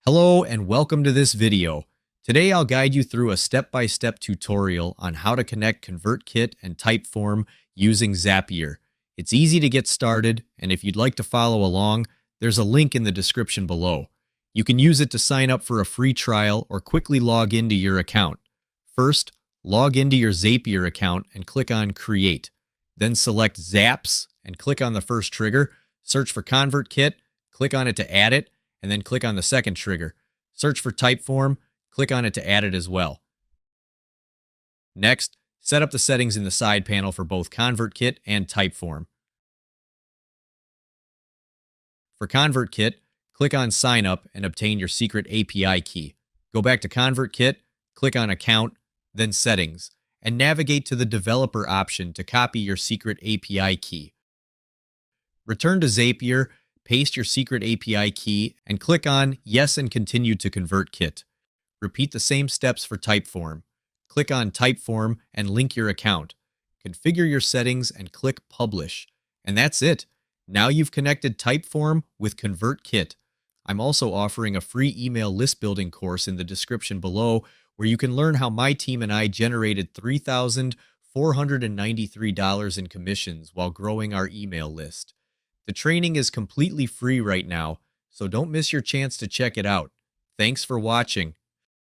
Hello and welcome to this video. Today I'll guide you through a step-by-step tutorial on how to connect ConvertKit and Typeform using Zapier. It's easy to get started, and if you'd like to follow along, there's a link in the description below. You can use it to sign up for a free trial or quickly log into your account. First, log into your Zapier account and click on Create. Then select Zaps and click on the first trigger. Search for ConvertKit, click on it to add it, and then click on the second trigger. Search for Typeform, click on it to add it as well. Next, set up the settings in the side panel for both ConvertKit and Typeform. For ConvertKit, click on Sign Up and obtain your secret API key. Go back to ConvertKit, click on Account, then Settings, and navigate to the Developer option to copy your secret API key. Return to Zapier, paste your secret API key, and click on Yes and Continue to ConvertKit. Repeat the same steps for Typeform. Click on Typeform and link your account. Configure your settings and click Publish. And that's it. Now you've connected Typeform with ConvertKit. I'm also offering a free email list building course in the description below where you can learn how my team and I generated $3,493 in commissions while growing our email list. The training is completely free right now, so don't miss your chance to check it out. Thanks for watching.